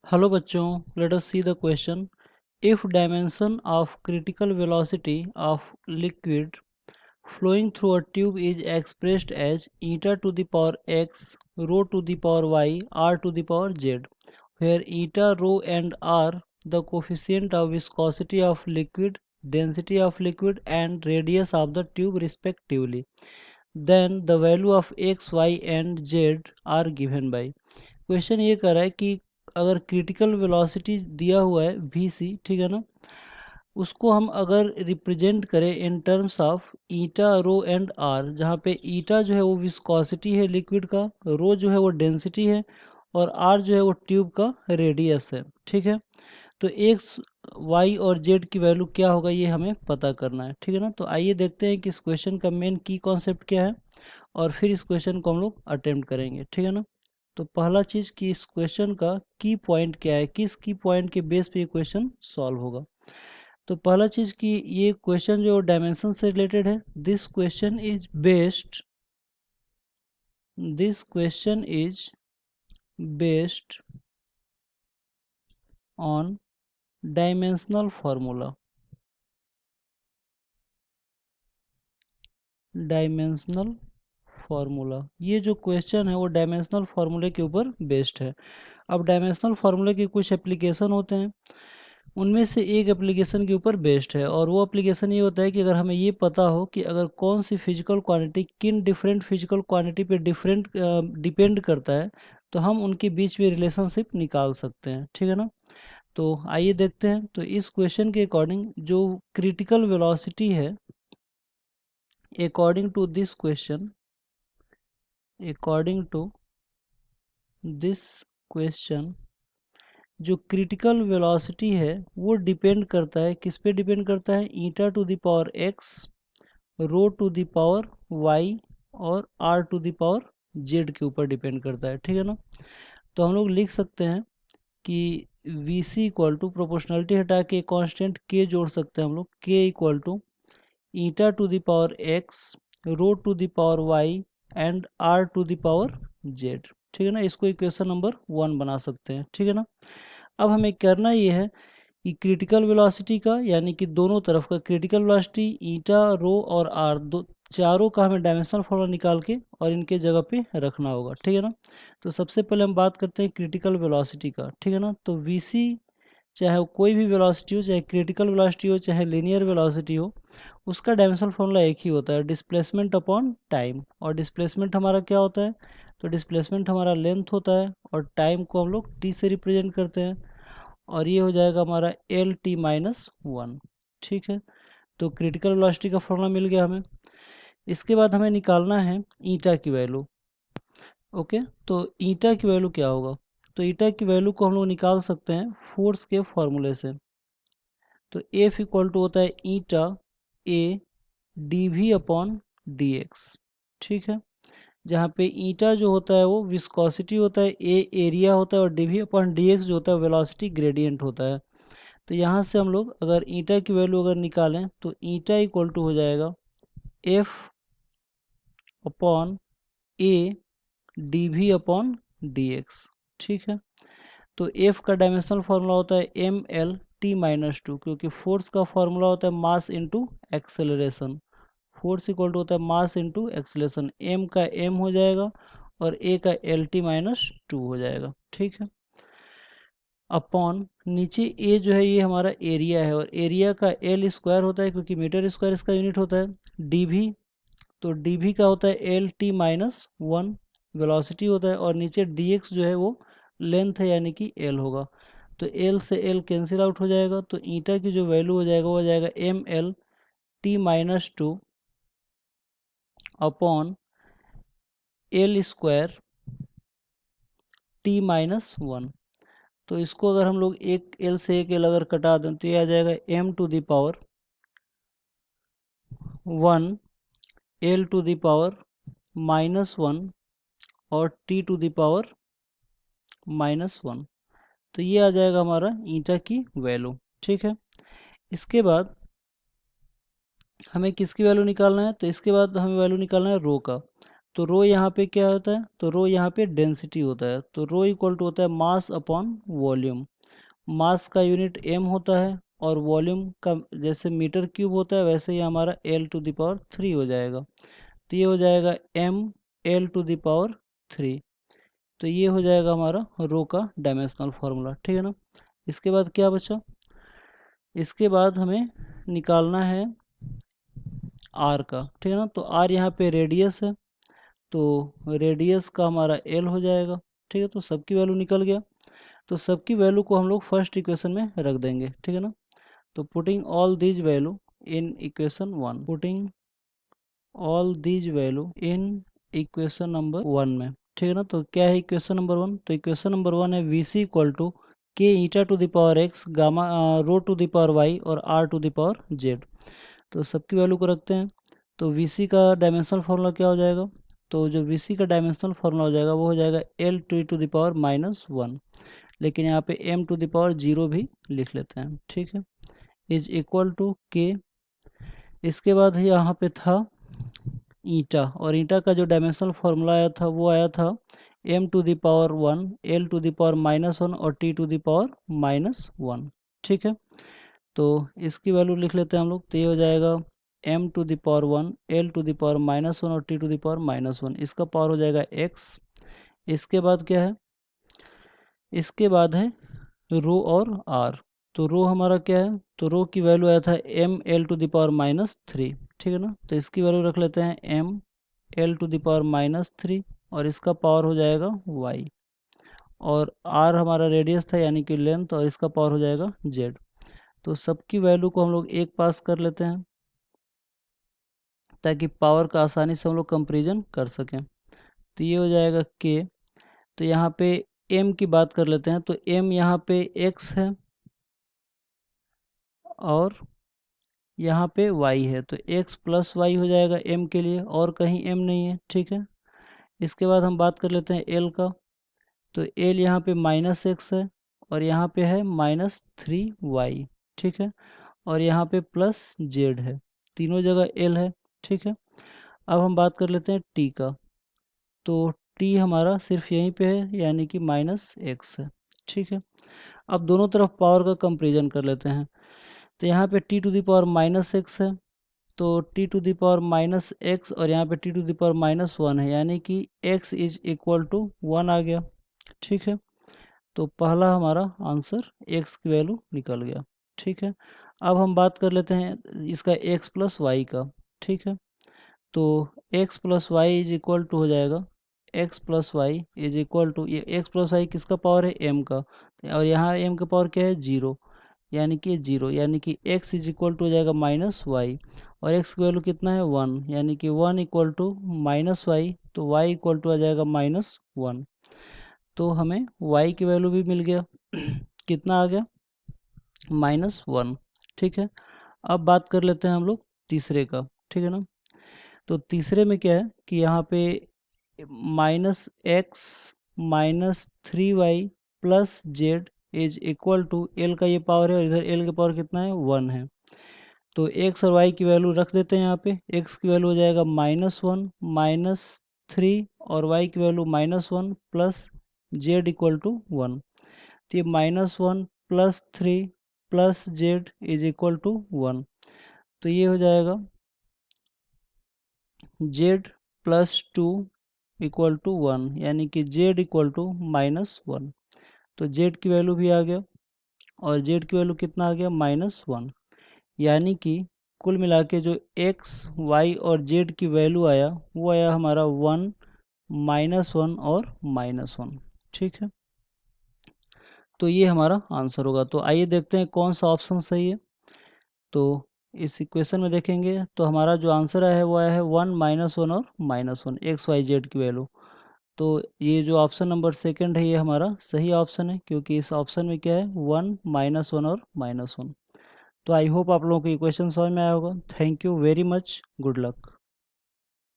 Hello बच्चों, let us see the question. If dimension of critical velocity of liquid flowing through a tube is expressed as eta to the power x, rho to the power y, r to the power z, where eta, rho and r the coefficient of viscosity of liquid, density of liquid and radius of the tube respectively, then the value of x, y and z are given by. Question ये कर रहा है कि अगर critical velocity दिया हुआ है vc, ठीक है ना, उसको हम अगर रिप्रेजेंट करें in terms of eta, rho and R, जहाँ पे ईटा जो है वो विस्कोसिटी है लिक्विड का, रो जो है वो डेंसिटी है और आर जो है वो ट्यूब का रेडियस है। ठीक है, तो एक्स, वाई और जेड की वैल्यू क्या होगा ये हमें पता करना है। ठीक है ना, तो आइए देखते हैं कि इस क्वेश्चन का मेन की कॉन्सेप्ट क्या है और फिर इस क्वेश्चन को हम लोग अटेम्प्ट करेंगे। ठीक है ना, तो पहला चीज कि इस क्वेश्चन का की पॉइंट क्या है, किस की पॉइंट के बेस पे ये क्वेश्चन सॉल्व होगा। तो पहला चीज कि ये क्वेश्चन जो डायमेंशन से रिलेटेड है, this question is based on dimensional formula. Dimensional formula, ये जो क्वेश्चन है वो डायमेंशनल फार्मूले के ऊपर बेस्ड है। अब डायमेंशनल फार्मूले के कुछ एप्लीकेशन होते हैं, उनमें से एक एप्लीकेशन के ऊपर बेस्ड है और वो एप्लीकेशन ये होता है कि अगर हमें ये पता हो कि अगर कौन सी फिजिकल क्वांटिटी किन डिफरेंट फिजिकल क्वांटिटी पे डिपेंड करता है, तो हम उनके बीच में रिलेशनशिप निकाल सकते हैं। ठीक है ना, तो आइए देखते हैं। तो इस क्वेश्चन के अकॉर्डिंग जो क्रिटिकल वेलोसिटी है, according to this question, according to this question, जो क्रिटिकल वेलोसिटी है वो डिपेंड करता है, किस पे डिपेंड करता है, eta to the power X, rho to the power Y और R to the power Z के ऊपर डिपेंड करता है। ठीक है ना, तो हम लोग लिख सकते हैं कि V C equal to, proportionality हटा के कांस्टेंट के जोड़ सकते हैं हम लोग, K equal to eta to the power X, rho to the power Y and R to the power Z. ठीक है ना, इसको इक्वेशन नंबर 1 बना सकते हैं। ठीक है ना, अब हमें करना ये है कि क्रिटिकल वेलोसिटी का, यानी कि दोनों तरफ का क्रिटिकल वेलोसिटी ईटा, रो और आर, दो चारों का हमें डायमेंशनल फॉर्मूला निकाल के और इनके जगह पे रखना होगा। ठीक है ना, तो सबसे पहले हम बात करते हैं क्रिटिकल वेलोसिटी का। ठीक है ना, तो वीसी, चाहे वो कोई भी वेलोसिटी हो, चाहे क्रिटिकल वेलोसिटी हो चाहे लीनियर वेलोसिटी हो, उसका डायमेंशनल फॉर्मूला एक ही होता है, डिस्प्लेसमेंट अपॉन टाइम। और डिस्प्लेसमेंट हमारा क्या होता है, तो डिस्प्लेसमेंट हमारा लेंथ होता है और टाइम को हम लोग टी से रिप्रेजेंट करते हैं और ये हो जाएगा हमारा एल टी माइनस 1। ठीक है, तो क्रिटिकल वेलोसिटी का फॉर्मूला मिल गया हमें। इसके बाद हमें निकालना है ईटा की वैल्यू। ओके, तो ईटा की वैल्यू क्या होगा, तो ईटा की वैल्यू को हम लोग निकाल सकते हैं फोर्स के फॉर्मूले से। तो एफ इक्वल टू होता है eta A D V upon D X. ठीक है, जहाँ पे ईटा जो होता है वो विस्कोसिटी होता है, ए एरिया होता है और D V upon D X जो होता है वेलोसिटी ग्रेडियंट होता है। तो यहाँ से हम लोग अगर ईटा की वैल्यू अगर निकालें तो ईटा इक्वल टू हो जाएगा F upon A D V upon D X. ठीक है, तो एफ का डायमेंशनल फार्मूला होता है एम एल टी माइनस 2, क्योंकि फोर्स का फार्मूला होता है mass into acceleration. Force equal to होता है मास इंटू एक्सेलरेशन, एम का एम हो जाएगा और ए का एल टी माइनस 2 हो जाएगा। ठीक है, अपॉन नीचे ए जो है ये हमारा एरिया है और एरिया का एल स्क्वायर होता है क्योंकि मीटर स्क्वायर इसका यूनिट होता है। डीवी, तो डीवी का होता है एल टी माइनस 1, वेलोसिटी होता है, और नीचे डी एक्स जो है वो लेंथ है यानी कि एल होगा। तो एल से एल कैंसिल आउट हो जाएगा, तो ईटा की जो वैल्यू हो जाएगा वो हो जाएगा M L T minus 2 upon L square T minus 1। तो इसको अगर हम लोग एक एल से एक एल अगर कटा दें तो ये आ जाएगा M to the power 1 L to the power minus 1 और T to the power minus 1। तो ये आ जाएगा हमारा ईटा की वैल्यू। ठीक है, इसके बाद हमें किसकी वैल्यू निकालना है, तो इसके बाद हमें वैल्यू निकालना है रो का। तो रो यहाँ पे क्या होता है, तो रो यहाँ पे डेंसिटी होता है। तो रो इक्वल टू होता है मास अपॉन वॉल्यूम। मास का यूनिट m होता है और वॉल्यूम का जैसे मीटर क्यूब होता है वैसे ही हमारा L⁻³ हो जाएगा। तो ये हो जाएगा mL⁻³। तो ये हो जाएगा हमारा रो का डायमेंशनल फार्मूला, ठीक है ना। इसके बाद क्या बचा, इसके बाद हमें निकालना है आर का, ठीक है ना। तो आर यहाँ पे रेडियस है, तो रेडियस का हमारा एल हो जाएगा, ठीक है। तो सबकी वैल्यू निकल गया। तो सबकी वैल्यू को हम लोग फर्स्ट इक्वेशन में रख देंगे, ठीक है ना। तो putting all these value in equation 1, putting all these value in equation number 1 में, ठीक है ना। तो क्या है इक्वेशन नंबर 1, तो इक्वेशन नंबर 1 है VC equal to K eta to the power x gamma rho to the power y और r to the power z। तो सबकी वैल्यू को रखते हैं। तो VC का डायमेंशनल फार्मूला क्या हो जाएगा, तो जो VC का डायमेंशनल फार्मूला हो जाएगा वो हो जाएगा L⁻⁻1, लेकिन यहाँ पे m⁻0 भी लिख लेते हैं, ठीक है, इज इक्वल टू K। इसके बाद यहाँ पे था ईटा, और ईटा का जो डायमेंशनल फार्मूला आया था वो आया था m⁻1 L⁻⁻1 और t⁻⁻1, ठीक है। तो इसकी वैल्यू लिख लेते हैं हम लोग। तो ये हो जाएगा m⁻1 L⁻⁻1 और t⁻⁻1, इसका पावर हो जाएगा x। इसके बाद क्या है, इसके बाद है रो और r। तो रो हमारा क्या है, तो रो की वैल्यू आया था mL⁻⁻3, ठीक है ना। तो इसकी वैल्यू रख लेते हैं mL⁻⁻3 और इसका पावर हो जाएगा y, और r हमारा रेडियस था यानी कि लेंथ, और इसका पावर हो जाएगा z। तो सबकी वैल्यू को हम लोग एक पास कर लेते हैं ताकि पावर का आसानी से हम लोग कंपेरिजन कर सकें। तो ये हो जाएगा k। तो यहाँ पे m की बात कर लेते हैं। तो m यहाँ पे x है और यहाँ पे y है, तो x प्लस वाई हो जाएगा m के लिए, और कहीं m नहीं है, ठीक है। इसके बाद हम बात कर लेते हैं l का। तो l यहाँ पे -x है और यहाँ पे है -3y, ठीक है, और यहाँ पे प्लस z है, तीनों जगह l है, ठीक है। अब हम बात कर लेते हैं t का। तो t हमारा सिर्फ यहीं पे है यानी कि -x है, ठीक है। अब दोनों तरफ पावर का कंपेरिजन कर लेते हैं। तो यहाँ पे t⁻⁻x है, तो t⁻⁻x और यहाँ पे t⁻⁻1 है, यानी कि x इज इक्वल टू 1 आ गया, ठीक है। तो पहला हमारा आंसर x की वैल्यू निकल गया, ठीक है। अब हम बात कर लेते हैं इसका x प्लस वाई का, ठीक है। तो x plus Y is equal to हो जाएगा x plus Y is equal to, ये x प्लस वाई किसका पावर है, m का, और यहाँ m का पावर क्या है, 0, यानी कि 0, यानी कि x इज इक्वल टू हो जाएगा -y, और x की वैल्यू कितना है 1, यानी कि 1 इक्वल टू -y, तो y इक्वल टू आ जाएगा -1। तो हमें y की वैल्यू भी मिल गया कितना आ गया, -1, ठीक है। अब बात कर लेते हैं हम लोग तीसरे का, ठीक है ना। तो तीसरे में क्या है कि यहाँ पे -x -3y plus z is equal to, l का ये पावर है और इधर l का पावर कितना है, 1 है। तो x और y की वैल्यू रख देते हैं यहाँ पे। x की वैल्यू हो जाएगा -1 -3 और y की value -1 plus z equal to 1। तो ये -1 plus 3 plus z is equal to 1। तो ये हो जाएगा z प्लस 2 इक्वल टू 1, यानी कि z इक्वल टू -1। तो z की वैल्यू भी आ गया, और z की वैल्यू कितना आ गया, -1, यानी कि कुल मिला के जो x y और z की वैल्यू आया वो आया हमारा 1 -1 और -1, ठीक है। तो ये हमारा आंसर होगा। तो आइए देखते हैं कौन सा ऑप्शन सही है। तो इस इक्वेशन में देखेंगे तो हमारा जो आंसर आया है वो आया है 1 -1 और -1 एक्स वाई जेड की वैल्यू। तो ये जो ऑप्शन नंबर सेकंड है ये हमारा सही ऑप्शन है, क्योंकि इस ऑप्शन में क्या है 1 -1 और -1। तो आई होप आप लोगों को ये क्वेश्चन समझ में आया होगा। Thank you very much, good luck.